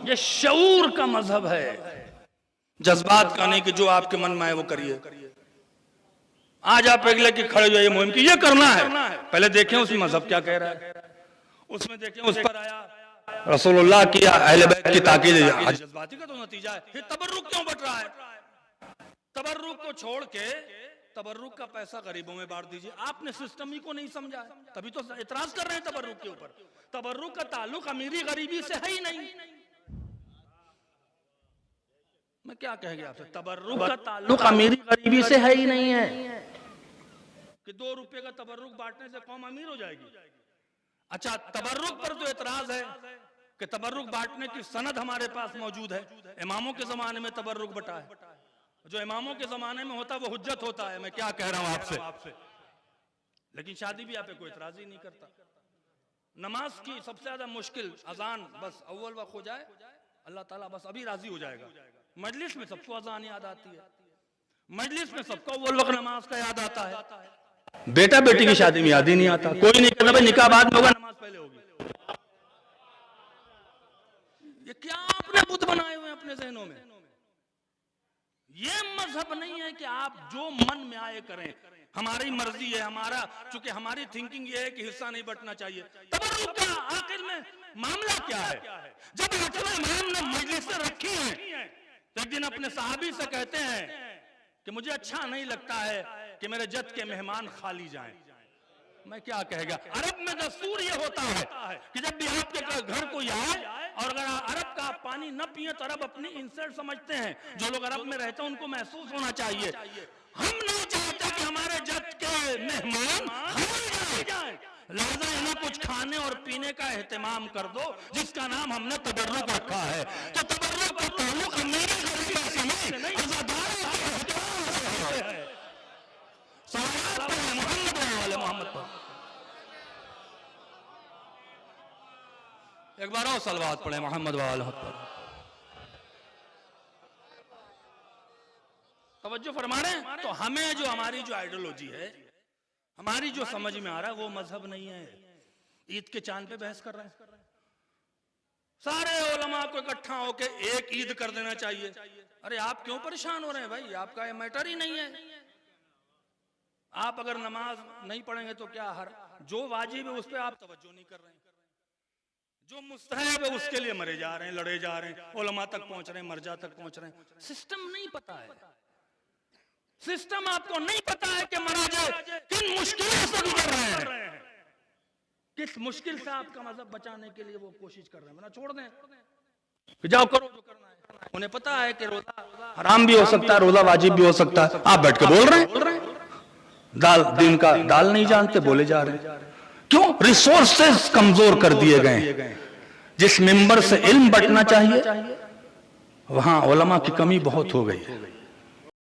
یہ شعور کا مذہب ہے، جذبات کا نہیں کہ جو آپ کے من میں ہے وہ کریے۔ آج آپ ایک لے کے کھڑے جو یہ مہم کی یہ کرنا ہے، پہلے دیکھیں اس مذہب کیا کہہ رہا ہے، اس میں دیکھیں اس پر آیا رسول اللہ کی اہل بیت کی تاکید ہے، جذباتی کا تو نتیجہ ہے۔ پھر تبرک کیوں بٹ رہا ہے؟ تبرک کو چھوڑ کے تبرک کا پیسہ غریبوں میں بانٹ دیجئے۔ آپ نے سسٹم ہی کو نہیں سمجھا ہے، تبھی تو اعتراض کر رہے ہیں تبرک کے اوپر۔ تبرک کا تعلق امیری غریبی سے ہے ہی نہیں۔ میں کیا کہہ گیا آپ سے؟ تبرک کا تعلق امیری غریبی سے ہے ہی نہیں ہے کہ 2 روپے کا تبرک بانٹنے سے قوم امیر ہو جائے گی۔ اچھا، تبرک پر تو اعتراض ہے کہ تبرک بانٹنے کی سند ہمارے پاس موجود ہے، اماموں کے زمانے میں تبرک بٹا ہے، جو اماموں کے زمانے میں ہوتا وہ حجت ہوتا ہے۔ میں کیا کہہ رہا ہوں آپ سے؟ لیکن شادی بھی آپ پہ کوئی اعتراض ہی نہیں کرتا۔ نماز کی سب سے زیادہ مشکل اذان بس اول وقت ہو جائے، اللہ تعالیٰ بس ابھی راضی ہو جائے گا۔ مجلس میں سب کو اذان یاد آتی ہے، مجلس میں سب کو اول وقت نماز کا یاد آتا ہے، بیٹا بیٹی کی شادی میں یاد ہی نہیں آتا۔ کوئی نہیں کہتا بھائی نکاح بعد میں ہوگا، نماز پہلے ہوگی۔ یہ کیا آپ نے بت بنائے ہوئے اپنے ذہنوں میں؟ یہ مذہب نہیں ہے کہ آپ جو من میں آئے کریں، ہماری مرضی ہے، ہمارا چونکہ ہماری تھنکنگ یہ ہے کہ حصہ نہیں بٹنا چاہیے۔ تبرک کا آخر میں معاملہ کیا ہے؟ جب حکم امام نے مجلسیں رکھی ہیں، ایک دن اپنے صحابی سے کہتے ہیں کہ مجھے اچھا نہیں لگتا ہے کہ میرے جد کے مہمان خالی جائیں۔ میں کیا کہے گا؟ عرب میں دستور یہ ہوتا ہے کہ جب بھی آپ کے گھر کوئی آئے اور اگر عرب کا پانی نہ پیئے تو عرب اپنی انسلٹ سمجھتے ہیں، جو لوگ عرب میں رہتے ہیں ان کو محسوس ہونا چاہیے۔ ہم نہیں چاہتے کہ ہمارے جد کے مہمان خالی جائیں، لہذا انہیں کچھ کھانے اور پینے کا اہتمام کر دو، جس کا نام ہم نے تبرک رکھا ہے۔ تو تبرک کا تعلق میری غریبی سے نہیں، عزاداری کے احترام سے ہے۔ صلوات پڑھیں محمد والے محمد پر، ایک بار اور صلوات پڑھیں محمد والے محمد پر۔ توجہ فرما رہے ہیں؟ تو ہمیں جو ہماری جو آئیڈیالوجی ہے، ہماری جو سمجھ میں آ رہا ہے وہ مذہب نہیں ہے۔ عید کے چاند پہ بحث کر رہے ہیں، سارے علماء کو اکٹھا ہو کے ایک عید کر دینا چاہیے۔ ارے آپ کیوں پریشان ہو رہے ہیں بھائی؟ آپ کا یہ میٹر ہی نہیں ہے۔ آپ اگر نماز نہیں پڑھیں گے تو کیا، ہر جو واجب ہے اس پہ آپ توجہ نہیں کر رہے ہیں، جو مستحب ہے اس کے لیے مرے جا رہے ہیں، لڑے جا رہے ہیں، علماء تک پہنچ رہے ہیں، مرجع تک پہنچ رہے ہیں۔ سسٹم نہیں پتا ہے، سسٹم آپ کو نہیں پتا ہے کہ مراجع کن مشکلوں سے گزر رہے ہیں، کس مشکل سے آپ کا مذہب بچانے کے لیے وہ کوشش کر رہے ہیں۔ ورنہ چھوڑ دیں کہ جاؤ کرو جو کرنا ہے۔ انہیں پتا ہے کہ روزہ حرام بھی ہو سکتا ہے، روزہ واجب بھی ہو سکتا ہے، آپ بیٹھ کے بول رہے ہیں۔ دال دین کا دال نہیں جانتے، بولے جا رہے ہیں۔ کیوں؟ ریسورسز کمزور کر دیے گئے ہیں۔ جس ممبر سے علم بٹنا چاہیے وہاں علماء کی کمی بہت ہو گئی ہے۔